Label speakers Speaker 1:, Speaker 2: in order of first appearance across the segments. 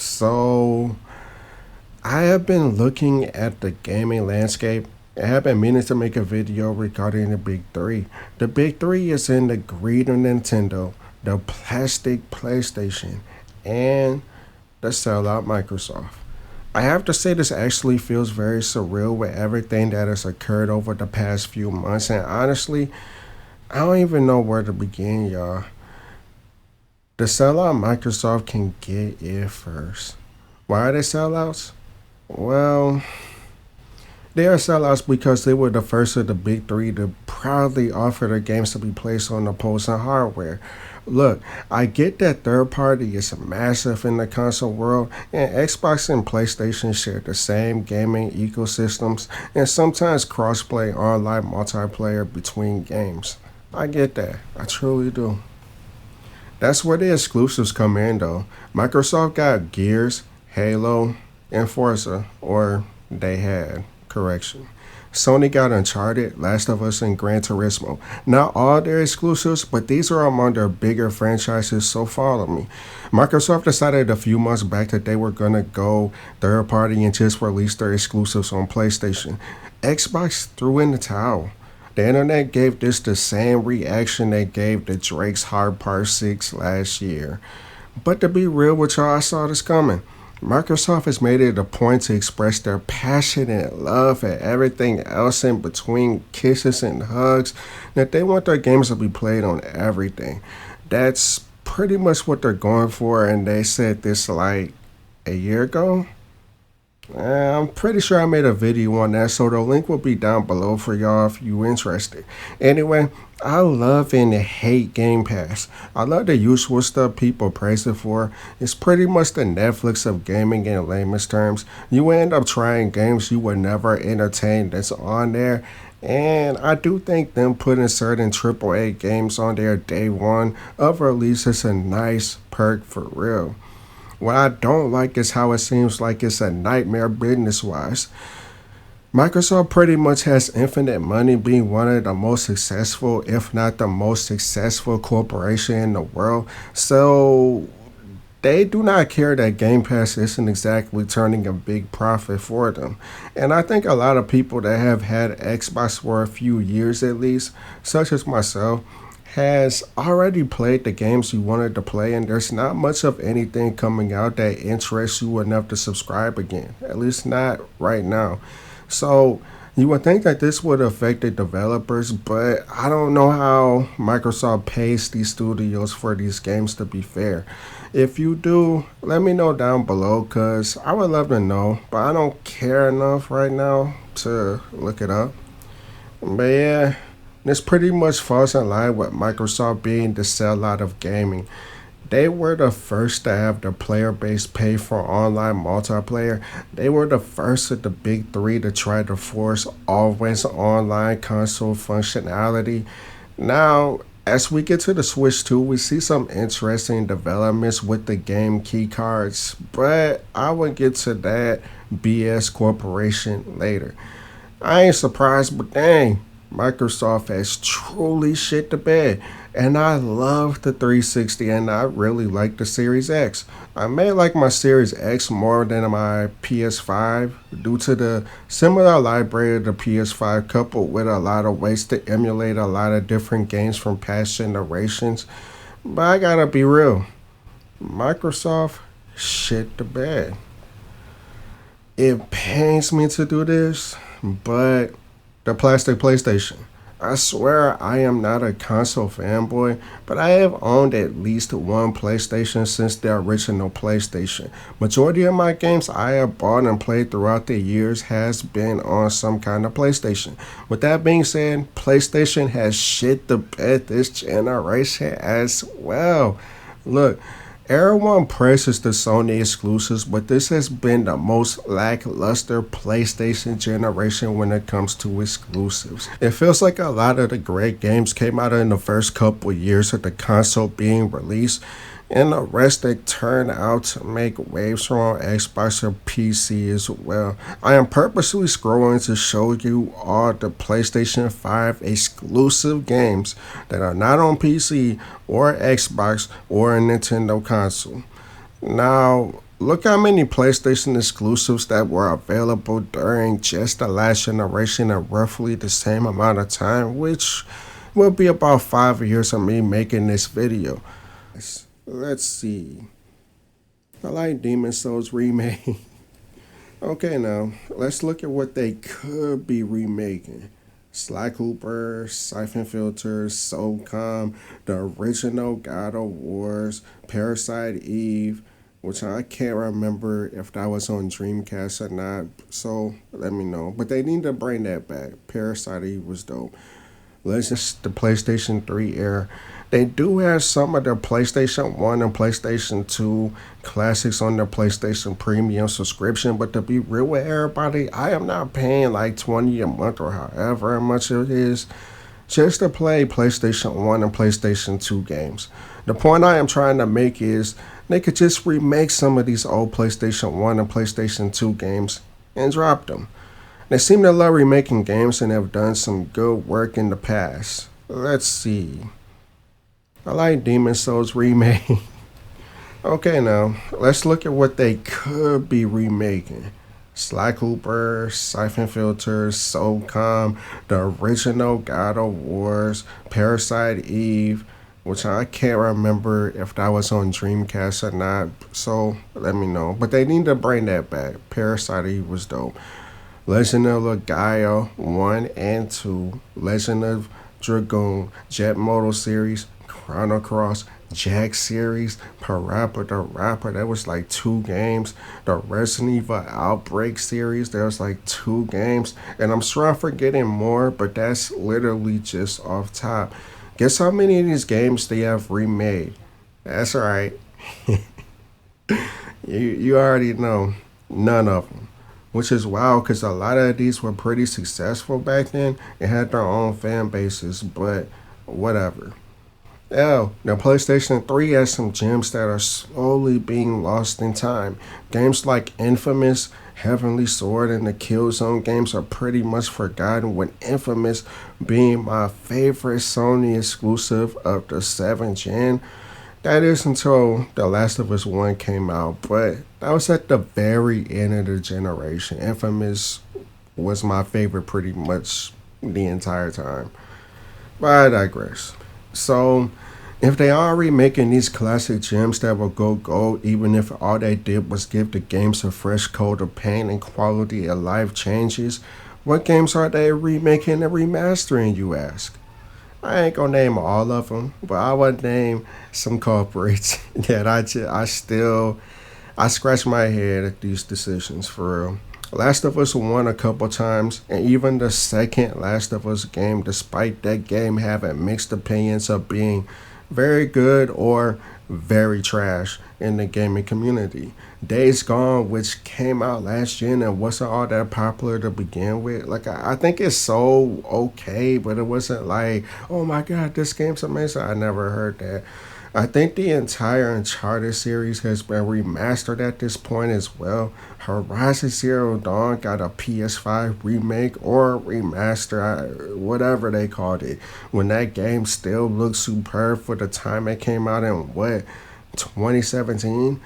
Speaker 1: So, I have been looking at the gaming landscape. I have been meaning to make a video regarding the big three. The big three is in the greed of Nintendo, the plastic PlayStation, and the sellout Microsoft. I have to say, this actually feels very surreal with everything that has occurred over the past few months, and honestly, I don't even know where to begin, y'all. The sellout Microsoft can get it first. Why are they sellouts? Well, they are sellouts because they were the first of the big three to proudly offer their games to be placed on opposing hardware. Look, I get that third party is massive in the console world, and Xbox and PlayStation share the same gaming ecosystems and sometimes crossplay online multiplayer between games. I get that. I truly do. That's where the exclusives come in, though. Microsoft got Gears, Halo, and Forza, or they had. Correction. Sony got Uncharted, Last of Us, and Gran Turismo. Not all their exclusives, but these are among their bigger franchises, so follow me. Microsoft decided a few months back that they were gonna go third party and just release their exclusives on PlayStation. Xbox threw in the towel. The internet gave this the same reaction they gave to Drake's Hard Part 6 last year. But to be real with y'all, I saw this coming. Microsoft has made it a point to express their passionate love and everything else in between kisses and hugs, that they want their games to be played on everything. That's pretty much what they're going for, and they said this like a year ago. I'm pretty sure I made a video on that, so the link will be down below for y'all if you interested. Anyway, I love and hate Game Pass. I love the usual stuff people praise it for. It's pretty much the Netflix of gaming in layman's terms. You end up trying games you would never entertain that's on there. And I do think them putting certain AAA games on there day one of release is a nice perk for real. What I don't like is how it seems like it's a nightmare business wise. Microsoft pretty much has infinite money, being one of the most successful, if not the most successful corporation in the world. So they do not care that Game Pass isn't exactly turning a big profit for them. And I think a lot of people that have had Xbox for a few years at least, such as myself, has already played the games you wanted to play, and there's not much of anything coming out that interests you enough to subscribe again, at least not right now. So you would think that this would affect the developers, but I don't know how Microsoft pays these studios for these games, to be fair. If you do, let me know down below, because I would love to know, but I don't care enough right now to look it up. But yeah, this pretty much falls in line with Microsoft being the sellout of gaming. They were the first to have the player base pay for online multiplayer. They were the first of the big three to try to force always online console functionality. Now, as we get to the Switch 2, we see some interesting developments with the game key cards, but I will get to that BS corporation later. I ain't surprised, but dang, Microsoft has truly shit the bed. And I love the 360, and I really like the Series X. I may like my Series X more than my PS5 due to the similar library of the PS5, coupled with a lot of ways to emulate a lot of different games from past generations. But I gotta be real, Microsoft shit the bed. It pains me to do this, but the plastic PlayStation. I swear I am not a console fanboy, but I have owned at least one PlayStation since the original PlayStation. Majority of my games I have bought and played throughout the years has been on some kind of PlayStation. With that being said, PlayStation has shit the bed this generation as well. Look, everyone praises the Sony exclusives, but this has been the most lackluster PlayStation generation when it comes to exclusives. It feels like a lot of the great games came out in the first couple years of the console being released, and the rest that turn out to make waves from on Xbox or PC as well. I am purposely scrolling to show you all the PlayStation 5 exclusive games that are not on PC or Xbox or a Nintendo console. Now, Look how many PlayStation exclusives that were available during just the last generation in roughly the same amount of time, which will be about 5 years of me making this video. Let's see. I like Demon Souls remake. Okay, now let's look at what they could be remaking. Sly Cooper, Siphon Filters, Soulcom, the original God of Wars, Parasite Eve, which I can't remember if that was on Dreamcast or not, so let me know. But they need to bring that back. Parasite Eve was dope. Legends, the PlayStation 3 era. They do have some of the PlayStation 1 and PlayStation 2 classics on their PlayStation Premium subscription, but to be real with everybody, I am not paying like 20 a month or however much it is just to play PlayStation 1 and PlayStation 2 games. The point I am trying to make is they could just remake some of these old PlayStation 1 and PlayStation 2 games and drop them. They seem to love remaking games and have done some good work in the past. Let's see. I like Demon Souls remake. Okay, now let's look at what they could be remaking. Sly Cooper, Siphon Filters, Soulcom, the original God of Wars, Parasite Eve, which I can't remember if that was on Dreamcast or not, so let me know. But they need to bring that back. Parasite Eve was dope. Legend of Legaia 1 and 2, Legend of Dragoon, Jet Moto series, Chrono Cross, Jack series, Parappa the Rapper, that was like 2 games. The Resident Evil Outbreak series, there was like 2 games. And I'm sure I'm forgetting more, but that's literally just off top. Guess how many of these games they have remade? That's right. you already know. None of them. Which is wild because a lot of these were pretty successful back then and had their own fan bases, but whatever. Hell, the PlayStation 3 has some gems that are slowly being lost in time. Games like Infamous, Heavenly Sword, and the Killzone games are pretty much forgotten, with Infamous being my favorite Sony exclusive of the 7th gen. That is until The Last of Us 1 came out, but that was at the very end of the generation. Infamous was my favorite pretty much the entire time. But I digress. So, if they are remaking these classic gems that will go gold, even if all they did was give the games a fresh coat of paint and quality of life changes, what games are they remaking and remastering, you ask? I ain't gonna name all of them, but I would name some culprits that I scratch my head at these decisions for real. Last of Us won a couple times, and even the second Last of Us game, despite that game having mixed opinions of being very good or very trash in the gaming community. Days Gone, which came out last gen and wasn't all that popular to begin with. Like I think it's so okay, but it wasn't like, oh my god, this game's amazing. I never heard that. I think the entire Uncharted series has been remastered at this point as well. Horizon Zero Dawn got a PS5 remake or remaster, whatever they called it, when that game still looks superb for the time it came out in 2017?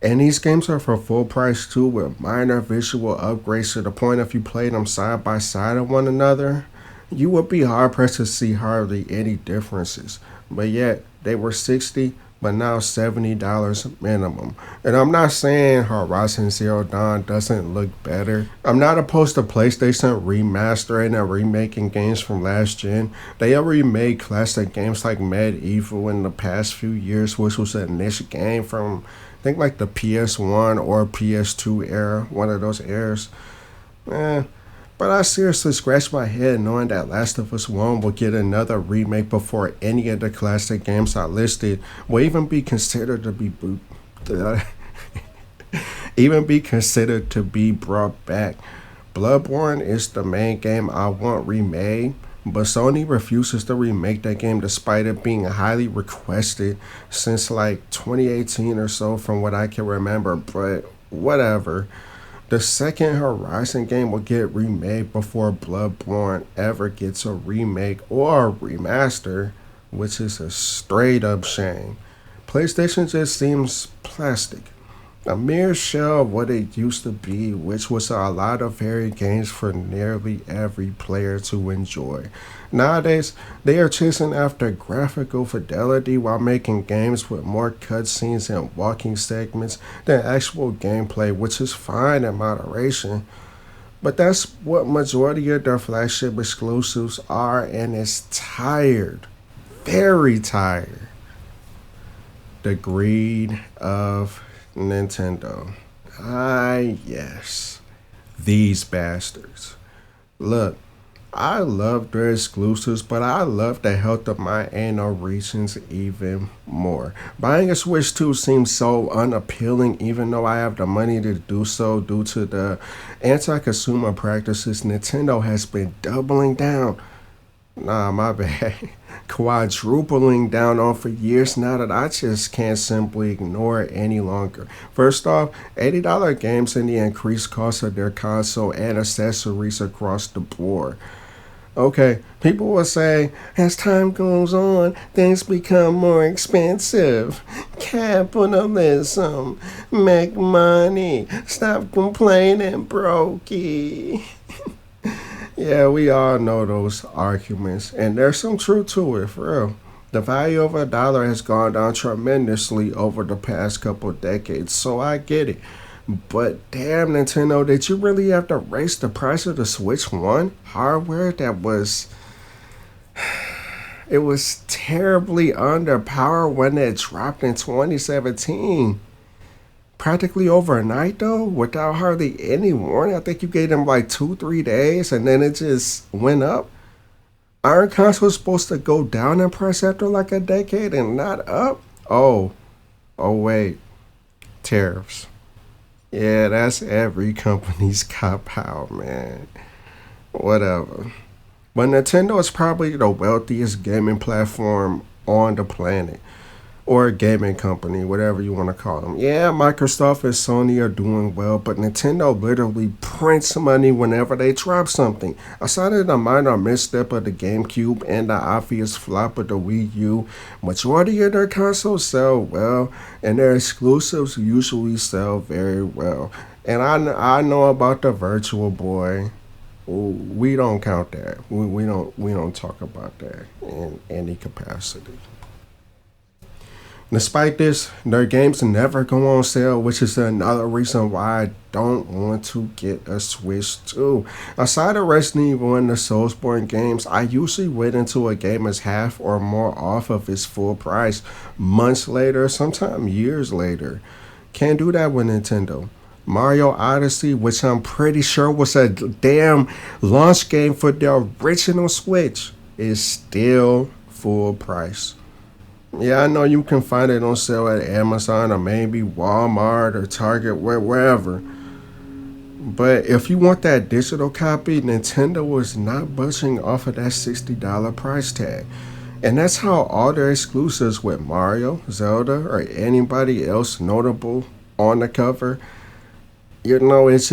Speaker 1: And these games are for full price too, with minor visual upgrades to the point if you played them side by side of one another, you would be hard pressed to see hardly any differences. But yet, they were $60, but now $70 minimum. And I'm not saying Horizon Zero Dawn doesn't look better. I'm not opposed to PlayStation remastering and remaking games from last gen. They have remade classic games like Medieval in the past few years, which was a niche game from I think like the PS1 or PS2 era, one of those eras. But I seriously scratch my head knowing that Last of Us 1 will get another remake before any of the classic games I listed will even be considered to be brought back. Bloodborne is the main game I want remade, but Sony refuses to remake that game despite it being highly requested since like 2018 or so from what I can remember, but whatever. The second Horizon game will get remade before Bloodborne ever gets a remake or a remaster, which is a straight up shame. PlayStation just seems plastic. A mere shell of what it used to be, which was a lot of varied games for nearly every player to enjoy. Nowadays, they are chasing after graphical fidelity while making games with more cutscenes and walking segments than actual gameplay, which is fine in moderation. But that's what majority of their flagship exclusives are, and it's tired. Very tired. The greed of Nintendo. Ah, yes. These bastards. Look, I love their exclusives, but I love the health of my anal regions even more. Buying a Switch 2 seems so unappealing, even though I have the money to do so due to the anti consumer practices Nintendo has been doubling down. Nah, my bad. Quadrupling down on for years now that I just can't simply ignore it any longer. First off, $80 games and the increased cost of their console and accessories across the board. Okay, people will say, as time goes on, things become more expensive. Capitalism. Make money. Stop complaining, brokey. Yeah, we all know those arguments, and there's some truth to it, for real. The value of a dollar has gone down tremendously over the past couple decades, so I get it. But damn, Nintendo, did you really have to raise the price of the Switch 1 hardware that was. It was terribly underpowered when it dropped in 2017? Practically overnight though, without hardly any warning. I think you gave them like 2, 3 days, and then it just went up. Aren't consoles supposed to go down in price after like a decade and not up? Oh wait, tariffs. Yeah, that's every company's cop out, man. Whatever. But Nintendo is probably the wealthiest gaming platform on the planet, or a gaming company, whatever you want to call them. Yeah, Microsoft and Sony are doing well, but Nintendo literally prints money whenever they drop something. Aside of the minor misstep of the GameCube and the obvious flop of the Wii U, majority of their consoles sell well, and their exclusives usually sell very well. And I know about the Virtual Boy. We don't count that. We don't talk about that in any capacity. Despite this, their games never go on sale, which is another reason why I don't want to get a Switch 2. Aside of Resident Evil and the Soulsborne games, I usually wait until a game is half or more off of its full price months later, sometimes years later. Can't do that with Nintendo. Mario Odyssey, which I'm pretty sure was a damn launch game for the original Switch, is still full price. Yeah, I know you can find it on sale at Amazon or maybe Walmart or Target, wherever. But if you want that digital copy, Nintendo was not budging off of that $60 price tag. And that's how all their exclusives with Mario, Zelda, or anybody else notable on the cover, it's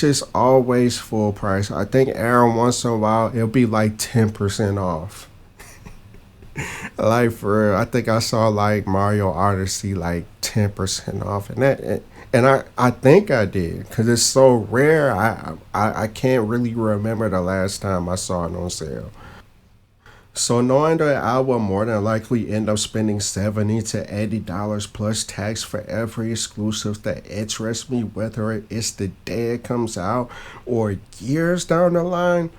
Speaker 1: just always full price. I think every once in a while it'll be like 10% off. Like for real, I think I saw like Mario Odyssey like 10% off, and I think I did because it's so rare. I can't really remember the last time I saw it on sale. So knowing that I will more than likely end up spending $70 to $80 plus tax for every exclusive that interests me, whether it's the day it comes out or years down the line,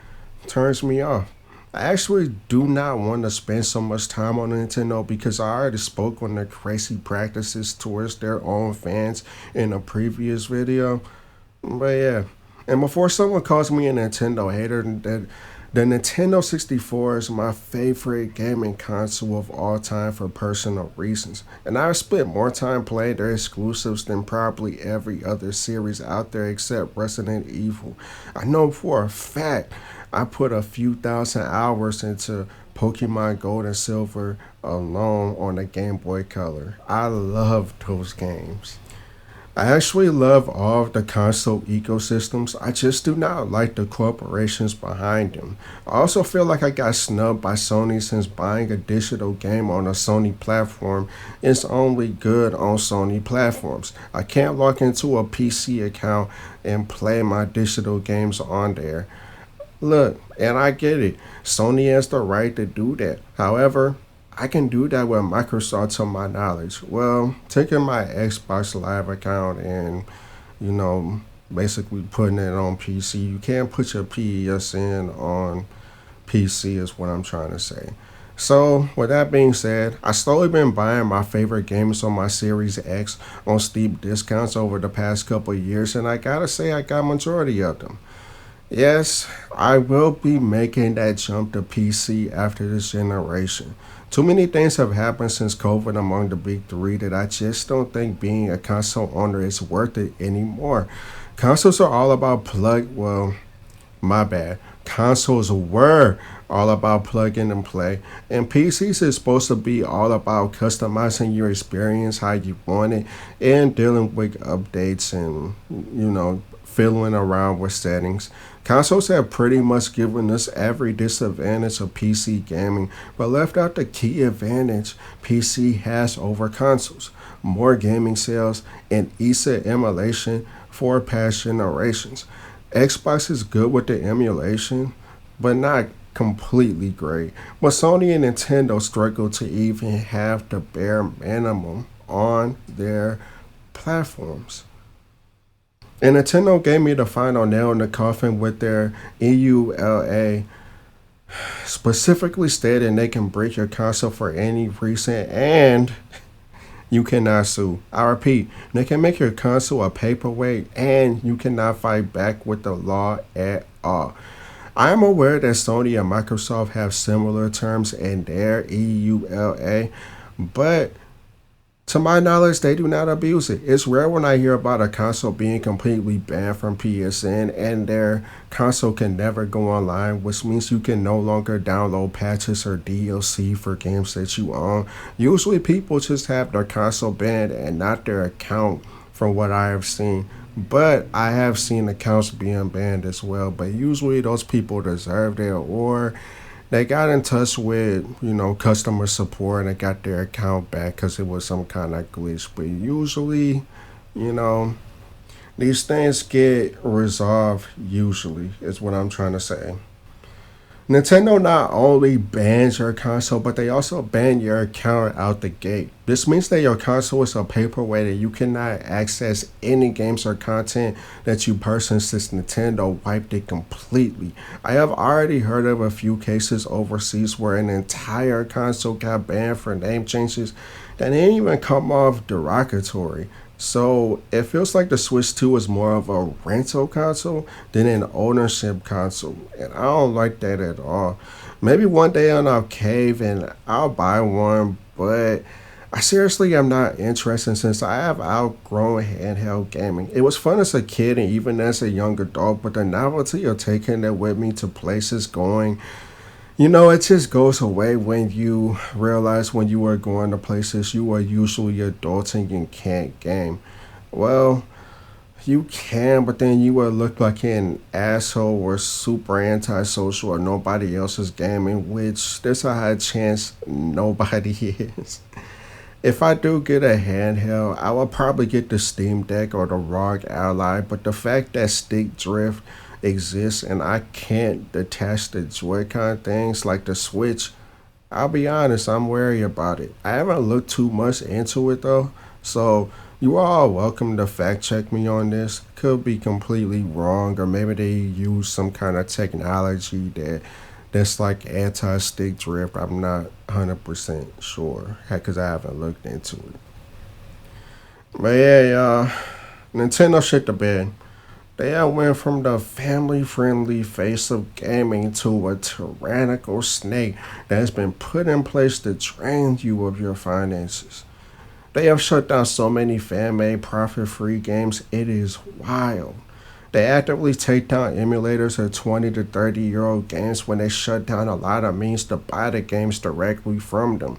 Speaker 1: turns me off. I actually do not want to spend so much time on Nintendo because I already spoke on their crazy practices towards their own fans in a previous video. But yeah, and before someone calls me a Nintendo hater, that the Nintendo 64 is my favorite gaming console of all time for personal reasons, and I've spent more time playing their exclusives than probably every other series out there except Resident Evil. I know for a fact I put a few thousand hours into Pokemon Gold and Silver alone on the Game Boy Color. I love those games. I actually love all of the console ecosystems. I just do not like the corporations behind them. I also feel like I got snubbed by Sony since buying a digital game on a Sony platform is only good on Sony platforms. I can't log into a PC account and play my digital games on there. Look, and I get it. Sony has the right to do that. However, I can do that with Microsoft to my knowledge. Well, taking my Xbox Live account and, you know, basically putting it on PC. You can't put your PESN on PC, is what I'm trying to say. So, with that being said, I slowly been buying my favorite games on my Series X on steep discounts over the past couple of years, and I gotta say I got majority of them. Yes, I will be making that jump to PC after this generation. Too many things have happened since COVID among the big three that I just don't think being a console owner is worth it anymore. Consoles are all about my bad. Consoles were all about plug in and play, and PCs is supposed to be all about customizing your experience how you want it and dealing with updates and, fiddling around with settings. Consoles have pretty much given us every disadvantage of PC gaming, but left out the key advantage PC has over consoles: more gaming sales and easier emulation for past generations. Xbox is good with the emulation, but not completely great. But Sony and Nintendo struggle to even have the bare minimum on their platforms. And Nintendo gave me the final nail in the coffin with their EULA, specifically stating they can break your console for any reason and you cannot sue. I repeat, they can make your console a paperweight and you cannot fight back with the law at all. I am aware that Sony and Microsoft have similar terms in their EULA, but to my knowledge, they do not abuse it. It's rare when I hear about a console being completely banned from PSN and their console can never go online, which means you can no longer download patches or DLC for games that you own. Usually, people just have their console banned and not their account, from what I have seen. But I have seen accounts being banned as well. But usually, those people deserve it, or they got in touch with, customer support and got their account back because it was some kind of glitch. But usually, you know, these things get resolved usually, is what I'm trying to say. Nintendo not only bans your console, but they also ban your account out the gate. This means that your console is a paperweight and you cannot access any games or content that you purchased since Nintendo wiped it completely. I have already heard of a few cases overseas where an entire console got banned for name changes that didn't even come off derogatory. So it feels like the Switch 2 is more of a rental console than an ownership console. And I don't like that at all. Maybe one day I'll cave and I'll buy one, but I seriously am not interested since I have outgrown handheld gaming. It was fun as a kid and even as a young adult, but the novelty of taking it with me to places going, it just goes away when you realize when you are going to places you are usually adults and you can't game. Well, you can, but then you will look like an asshole or super antisocial or nobody else is gaming, which there's a high chance nobody is. If I do get a handheld, I will probably get the Steam Deck or the ROG Ally, but the fact that stick drift exists and I can't detach the Joy-Con things like the Switch, I'll be honest, I'm wary about it. I haven't looked too much into it though, so you are all welcome to fact check me on this. Could be completely wrong, or maybe they use some kind of technology that's like anti-stick drift. I'm not 100% sure because I haven't looked into it. But yeah, y'all, Nintendo shit the bed. They have went from the family-friendly face of gaming to a tyrannical snake that has been put in place to drain you of your finances. They have shut down so many fan-made profit-free games, it is wild. They actively take down emulators of 20 to 30-year-old games when they shut down a lot of means to buy the games directly from them.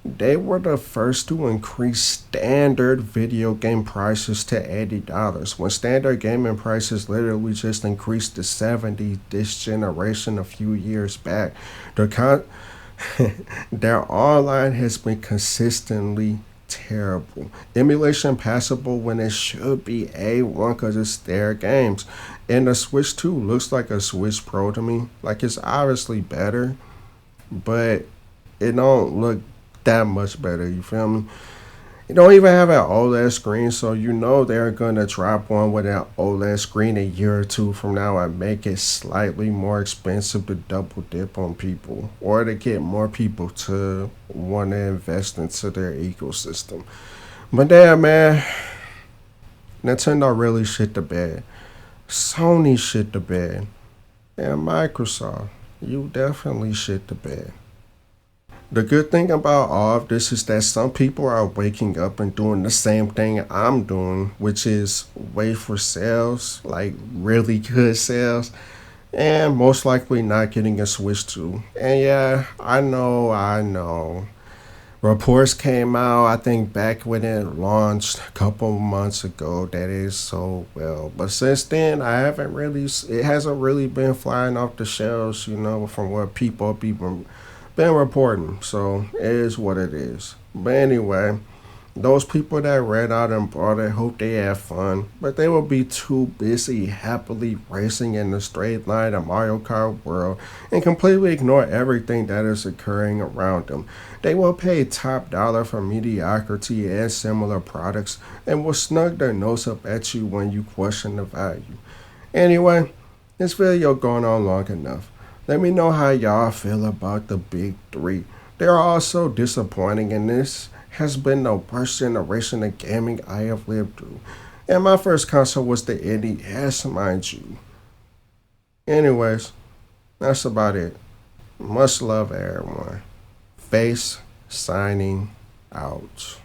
Speaker 1: They were the first to increase standard video game prices to $80, when standard gaming prices literally just increased to 70 this generation a few years back. The con- Their online has been consistently terrible. Emulation passable when it should be A1 because it's their games. And the Switch 2 looks like a Switch Pro to me. Like it's obviously better, but it don't look that much better. You feel me? You don't even have an OLED screen, so you know they're gonna drop one with an OLED screen a year or two from now and make it slightly more expensive to double dip on people or to get more people to want to invest into their ecosystem. But damn, man, Nintendo really shit the bed. Sony shit the bed. And Microsoft, you definitely shit the bed. The good thing about all of this is that some people are waking up and doing the same thing I'm doing, which is wait for sales, like really good sales, and most likely not getting a Switch 2. And yeah, I know. Reports came out, I think back when it launched a couple months ago, that is so well. But since then, it hasn't really been flying off the shelves, from what people be been reporting. So it is what it is. But anyway, those people that read out and bought it hope they have fun, but they will be too busy happily racing in the straight line of Mario Kart World and completely ignore everything that is occurring around them. They will pay top dollar for mediocrity and similar products and will snug their nose up at you when you question the value. Anyway, this video going on long enough. Let me know how y'all feel about the big three. They're all so disappointing, and this has been the worst generation of gaming I have lived through. And my first console was the NES, mind you. Anyways, that's about it. Much love, everyone. Face signing out.